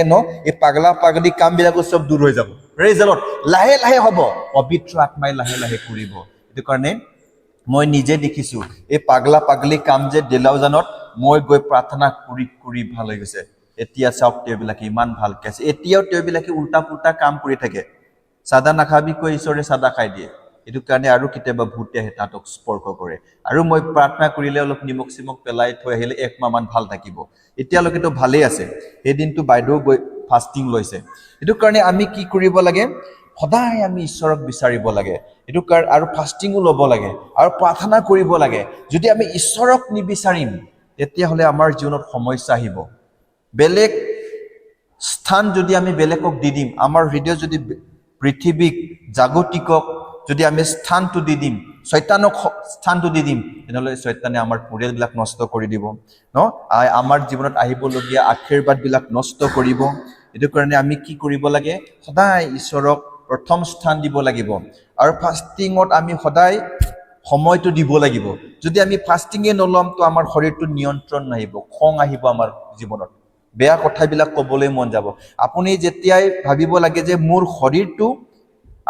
এই পাগলা পাগলী কামবিলাকো চব দূৰ হৈ যাব প্ৰেইজ দ্য লৰ্ড লাহে লাহে হ'ব পবিত্ৰ আত্মাই লাহে লাহে কৰিব এইটো কাৰণে মই নিজে দেখিছোঁ এই পাগলা পাগলী কাম যে দেলাওজানত মই গৈ প্ৰাৰ্থনা কৰি কৰি ভাল হৈ গৈছে এতিয়া চাওক তেওঁবিলাকে ইমান ভালকে আছে এতিয়াও তেওঁবিলাকে উল্টা পুল্টা কাম কৰি থাকে চাদা নাখাবি কৈ ঈশ্বৰে চাদা খাই দিয়ে এইটো কাৰণে আৰু কেতিয়াবা ভূতে আহে তাতক স্পৰ্শ কৰে আৰু মই প্ৰাৰ্থনা কৰিলে অলপ নিমখ চিমখ পেলাই থৈ আহিলে 1 মাহমান ভাল থাকিব এতিয়ালৈকেতো ভালেই আছে সেই দিনটো বাইদেউ গৈ ফাষ্টিং লৈছে এইটো কাৰণে আমি কি কৰিব লাগে সদায় আমি ঈশ্বৰক বিচাৰিব লাগে এইটো কাৰণ আৰু ফাষ্টিঙো ল'ব লাগে আৰু প্ৰাৰ্থনা কৰিব লাগে যদি আমি ঈশ্বৰক নিবিচাৰিম তেতিয়াহ'লে আমাৰ জীৱনত সমস্যা আহিব বেলেগ স্থান যদি আমি বেলেগক দি দিম আমাৰ হৃদয় যদি পৃথিৱীক জাগতিকক যদি আমি স্থানটো দি দিম শয়তানক স্থানটো দি দিম তেনেহ'লে শয়তানে আমাৰ পৰিয়ালবিলাক নষ্ট কৰি দিব ন আমাৰ জীৱনত আহিবলগীয়া আশীৰ্বাদবিলাক নষ্ট কৰিব এইটো কাৰণে আমি কি কৰিব লাগে সদায় ঈশ্বৰক প্ৰথম স্থান দিব লাগিব আৰু ফাষ্টিঙত আমি সদায় সময়টো দিব লাগিব যদি আমি ফাষ্টিঙে নলম তো আমাৰ শৰীৰটো নিয়ন্ত্ৰণ নাহিব খং আহিব আমাৰ জীৱনত বেয়া কথাবিলাক ক'বলৈ মন যাব আপুনি যেতিয়াই ভাবিব লাগে যে মোৰ শৰীৰটো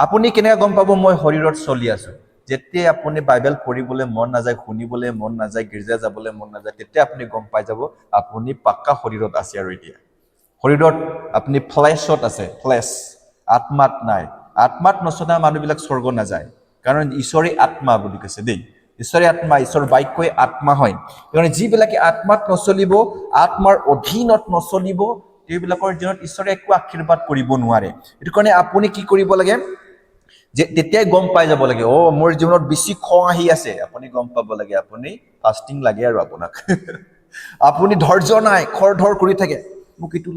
আপুনি কেনেকৈ গম পাব মই শৰীৰত চলি আছোঁ যেতিয়াই আপুনি বাইবেল পঢ়িবলৈ মন নাযায় শুনিবলৈ মন নাযায় গীৰ্জা যাবলৈ মন নাযায় তেতিয়া আপুনি গম পাই যাব আপুনি পাক্কা শৰীৰত আছে আৰু এতিয়া শৰীৰত আপুনি ফ্লেছত আছে ফ্লেছ আত্মাত নাই আত্মাত নচলা মানুহবিলাক স্বৰ্গ নাযায় কাৰণ ঈশ্বৰে আত্মা বুলি কৈছে দেই ঈশ্বৰে আত্মা ঈশ্বৰ বাক্যই আত্মা হয় কাৰণ যিবিলাকে আত্মাত নচলিব আত্মাৰ অধীনত নচলিব তেওঁবিলাকৰ জীৱনত ঈশ্বৰে একো আশীৰ্বাদ কৰিব নোৱাৰে এইটো কাৰণে আপুনি কি কৰিব লাগে যে তেতিয়াই গম পাই যাব লাগে মোৰ জীৱনত বেছি খং আহি আছে আপুনি গম পাব লাগে আপুনি ফাষ্টিং লাগে আৰু আপোনাক আপুনি ধৈৰ্য নাই খৰধৰ কৰি থাকে মোক এইটো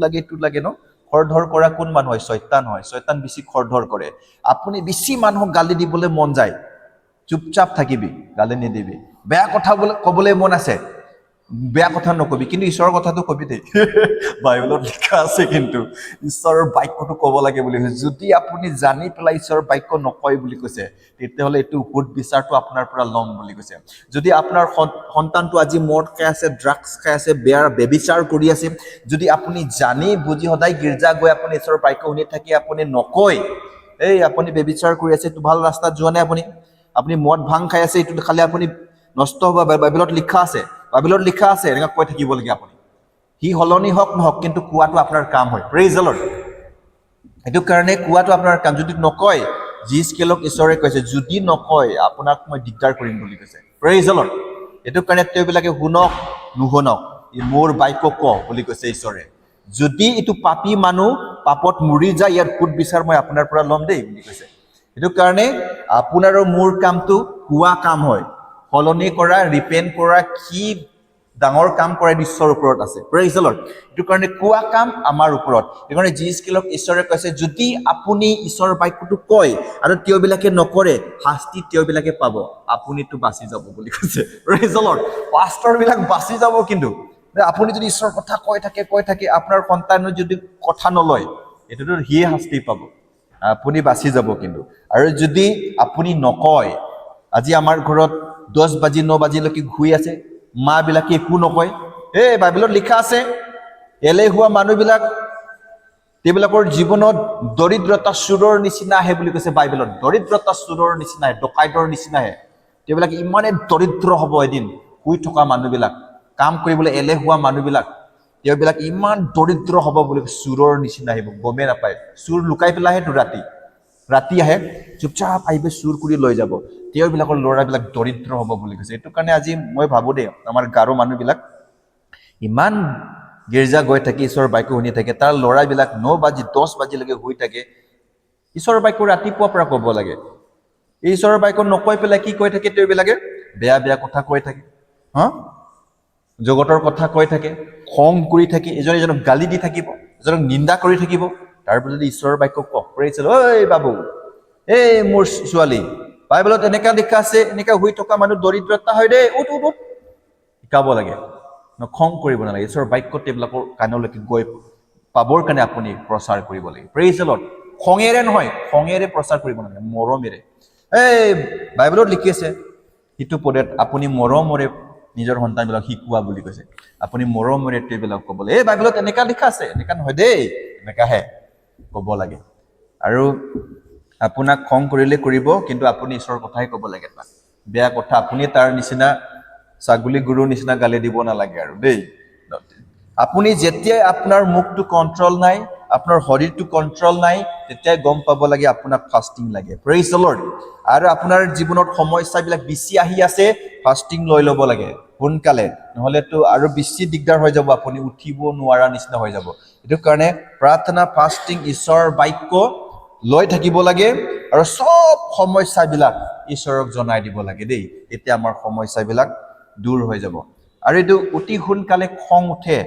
লাগে ন খৰধৰ কৰা কোন মানুহ হয় শয়তান বেছি খৰধৰ কৰে আপুনি বেছি মানুহক গালি দিবলৈ মন যায় চুপচাপ থাকিবি গালি নিদিবি বেয়া কথা ক'বলৈ মন আছে বেয়া কথা নকবি কিন্তু ঈশ্বৰৰ কথাটো কবি দেই বাইবেলত লিখা আছে কিন্তু ঈশ্বৰৰ বাক্যটো ক'ব লাগে বুলি কৈছে যদি আপুনি জানি পেলাই ঈশ্বৰৰ বাক্য নকয় বুলি কৈছে তেতিয়াহ'লে এইটো ভূত বিচাৰটো আপোনাৰ পৰা ল'ম বুলি কৈছে যদি আপোনাৰ সন্তানটো আজি মদ খাই আছে ড্ৰাগছ খাই আছে বেয়া বেবিচাৰ কৰি আছে যদি আপুনি জানি বুজি সদায় গীৰ্জা গৈ আপুনি ঈশ্বৰৰ বাক্য শুনি থাকি আপুনি নকয় আপুনি বেবিচাৰ কৰি আছে এইটো ভাল ৰাস্তাত যোৱা নাই আপুনি মদ ভাং খাই আছে এইটো খালে আপুনি নষ্ট হ'ব বাইবেলত লিখা আছে এনেকৈ কৈ থাকিব লাগে আপুনি সি সলনি হওক নহওক কিন্তু কোৱাটো আপোনাৰ কাম হয় প্ৰেইজ দ্য লৰ্ড এইটো কাৰণে কোৱাটো আপোনাৰ কাম যদি নকয় যি স্কেলক ঈশ্বৰে কৈছে যদি নকয় আপোনাক মই দিগদাৰ কৰিম বুলি কৈছে প্ৰেইজ দ্য লৰ্ড এইটো কাৰণে তেওঁবিলাকে শুনক নুশুনক মোৰ বাক্য বুলি কৈছে ঈশ্বৰে যদি এইটো পাপী মানুহ পাপত মৰি যায় ইয়াৰ ভূত বিচাৰ মই আপোনাৰ পৰা ল'ম দেই বুলি কৈছে এইটো কাৰণে আপোনাৰ আৰু মোৰ কামটো কোৱা কাম হয় সলনি কৰা ৰিপেণ্ট কৰা কি ডাঙৰ কাম কৰা ঈশ্বৰৰ ওপৰত আছে প্ৰেইজ দ্য লৰ্ড এইটো কাৰণে কোৱা কাম আমাৰ ওপৰত এই কাৰণে যি স্কেলক ঈশ্বৰে কৈছে যদি আপুনি ঈশ্বৰৰ বাক্যটো কয় আৰু তেওঁবিলাকে নকৰে শাস্তি তেওঁবিলাকে পাব আপুনিতো বাচি যাব বুলি কৈছে প্ৰেইজ দ্য লৰ্ড পাষ্টৰবিলাক বাচি যাব কিন্তু আপুনি যদি ঈশ্বৰৰ কথা কৈ থাকে আপোনাৰ সন্তানে যদি কথা নলয় এইটোতো সিয়ে শাস্তি পাব আপুনি বাচি যাব কিন্তু আৰু যদি আপুনি নকয় আজি আমাৰ ঘৰত 10 বাজি 9 বাজিলৈকে ঘূৰি আছে মাবিলাকে একো নকয় বাইবেলত লিখা আছে এলেহুৱা মানুহবিলাক তেওঁবিলাকৰ জীৱনত দৰিদ্ৰতা চোৰৰ নিচিনা আহে বুলি কৈছে বাইবেলত দৰিদ্ৰতা চোৰৰ নিচিনা আহে ডকাইতৰ নিচিনা আহে তেওঁবিলাকে ইমানে দৰিদ্ৰ হ'ব এদিন শুই থকা মানুহবিলাক কাম কৰিবলৈ এলেহুৱা মানুহবিলাক তেওঁবিলাক ইমান দৰিদ্ৰ হ'ব বুলি চোৰৰ নিচিনা আহিব গমেই নাপায় চোৰ লুকাই পেলাইহেতো ৰাতি আহে চুপচাপ আহিব চুৰ কৰি লৈ যাব তেওঁবিলাকৰ ল'ৰাবিলাক দৰিদ্ৰ হ'ব বুলি কৈছে এইটো কাৰণে আজি মই ভাবোঁ দেই আমাৰ গাৰো মানুহবিলাক ইমান গীৰ্জা গৈ থাকে ঈশ্বৰৰ বাক্য শুনি থাকে তাৰ ল'ৰাবিলাক 9 বাজি 10 বাজিলৈকে শুই থাকে ঈশ্বৰৰ বাক্য ৰাতিপুৱাৰ পৰা ক'ব লাগে ঈশ্বৰৰ বাক্য নকৈ পেলাই কি কৈ থাকে তেওঁবিলাকে বেয়া কথা কৈ থাকে জগতৰ কথা কৈ থাকে খং কৰি থাকি এজনক গালি দি থাকিব এজনক নিন্দা কৰি থাকিব তাৰ পৰা যদি ঈশ্বৰৰ বাক্য কওক প্ৰেইজ দ্য লৰ্ড ঐ বাবু এই মোৰ ছোৱালী বাইবেলত এনেকা লিখা আছে এনেকা হৈ থকা মানুহ দৰিদ্ৰতা হয় দেই উঠ উঠ উঠ শিকাব লাগে খং কৰিব নালাগে ঈশ্বৰৰ বাক্যত এইবিলাকৰ কাণলৈকে গৈ পাবৰ কাৰণে আপুনি প্ৰচাৰ কৰিব লাগে প্ৰেইজ দ্য লৰ্ড খঙেৰে নহয় খঙেৰে প্ৰচাৰ কৰিব নালাগে মৰমেৰে এই বাইবেলত লিখি আছে সিটো পদত আপুনি মৰমৰে নিজৰ সন্তানবিলাক শিকোৱা বুলি কৈছে আপুনি মৰমৰে এইবিলাক ক'ব লাগে এই বাইবেলত এনেকা লিখা আছে এনেকা নহয় দেই এনেকাহে ক'ব লাগে আৰু আপোনাক খং কৰিলে কৰিব কিন্তু আপুনি ঈশ্বৰৰ কথাই ক'ব লাগে তাক বেয়া কথা আপুনি তাৰ নিচিনা ছাগলী গুৰুৰ নিচিনা গালি দিব নালাগে আৰু দেই আপুনি যেতিয়াই আপোনাৰ মুখটো কণ্ট্ৰল নাই আপোনাৰ শৰীৰটো কণ্ট্ৰল নাই তেতিয়াই গম পাব লাগে আপোনাক ফাষ্টিং লাগে প্ৰেইজ দ্য লৰ্ড আৰু আপোনাৰ জীৱনত সমস্যাবিলাক বেছি আহি আছে ফাষ্টিং লৈ ল'ব লাগে সোনকালে নহ'লেতো আৰু বেছি দিগদাৰ হৈ যাব আপুনি উঠিব নোৱাৰা নিচিনা হৈ যাব এইটো কাৰণে প্ৰাৰ্থনা ফাষ্টিং ঈশ্বৰৰ বাক্য লৈ থাকিব লাগে আৰু সব সমস্যাবিলাক ঈশ্বৰক জনাই দিব লাগে দেই এতিয়া আমাৰ সমস্যাবিলাক দূৰ হৈ যাব আৰু এইটো অতি সোনকালে খং উঠে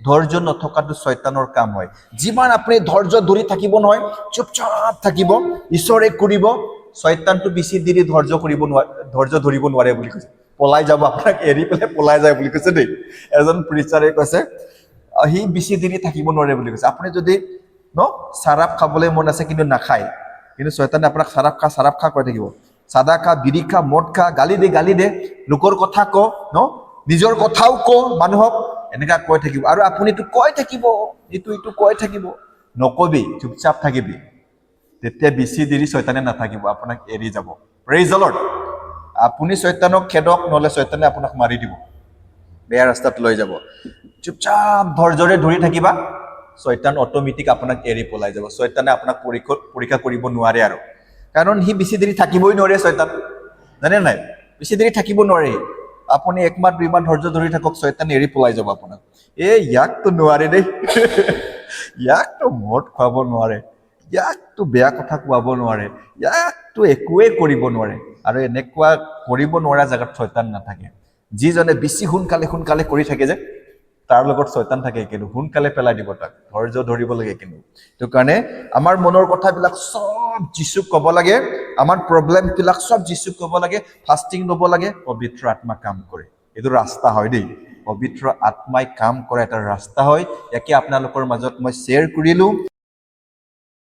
ধৈৰ্য নথকাটো শয়তানৰ কাম হয় যিমান আপুনি ধৈৰ্য ধৰি থাকিব নহয় চুপচাপ থাকিব ঈশ্বৰে কৰিব শয়তানটো বেছি দেৰি ধৈৰ্য ধৰিব নোৱাৰে বুলি কৈছে পলাই যাব আপোনাক এৰি পেলাই পলাই যায় বুলি কৈছে দেই এজন প্ৰিচাৰে কৈছে সি বেছি দেৰি থাকিব নোৱাৰে বুলি কৈছে আপুনি যদি চাৰাপ খাবলৈ মন আছে কিন্তু নাখায় কিন্তু শয়তানে আপোনাক চাৰাপ খা কৈ থাকিব চাদা খা বিড়ি খা মদ খা গালি দে লোকৰ কথা ক নিজৰ কথাও ক মানুহক এনেকা কৈ থাকিব আৰু আপুনিতো কৈ থাকিব ইটো কৈ থাকিব নকবি চুপচাপ থাকিবি তেতিয়া বেছি দেৰি শয়তানে নাথাকিব আপোনাক এৰি যাব প্ৰেইজ দ্য লৰ্ড আপুনি শয়তানক খেদক নহলে শয়তানে আপোনাক মাৰি দিব বেয়া ৰাস্তাত লৈ যাব চুপচাপ ধৈৰ্যৰে ধৰি থাকিবা শয়তান অটোমেটিক আপোনাক এৰি পলাই যাব শয়তানে আপোনাক পৰীক্ষা কৰিব নোৱাৰে আৰু কাৰণ সি বেছি দেৰি থাকিবই নোৱাৰে শয়তান জানে নাই বেছি দেৰি থাকিব নোৱাৰে আপুনি একমাহ দুইমাহ ধৈৰ্য ধৰি থাকক শয়তান এৰি পলাই যাব আপোনাক ইয়াকতো নোৱাৰে দেই ইয়াকতো মদ খুৱাব নোৱাৰে ইয়াকতো বেয়া কথা কোৱাব নোৱাৰে ইয়াকতো একোৱে কৰিব নোৱাৰে আৰু এনেকুৱা কৰিব নোৱাৰা জাগাত শয়তান নাথাকে যিজনে বেছি সোনকালে কৰি থাকে যে তাৰ লগত শয়তান থাকে কিন্তু সোনকালে পেলাই দিব তাক ধৈৰ্য ধৰিব লাগে কিন্তু সেইটো কাৰণে আমাৰ মনৰ কথাবিলাক সব যীশুক ক'ব লাগে আমাৰ প্ৰব্লেমবিলাক সব যীশুক ক'ব লাগে ফাষ্টিং ল'ব লাগে পবিত্ৰ আত্মা কাম কৰে এইটো ৰাস্তা হয় দেই পবিত্ৰ আত্মাই কাম কৰা এটা ৰাস্তা হয় ইয়াকে আপোনালোকৰ মাজত মই শ্বেয়াৰ কৰিলোঁ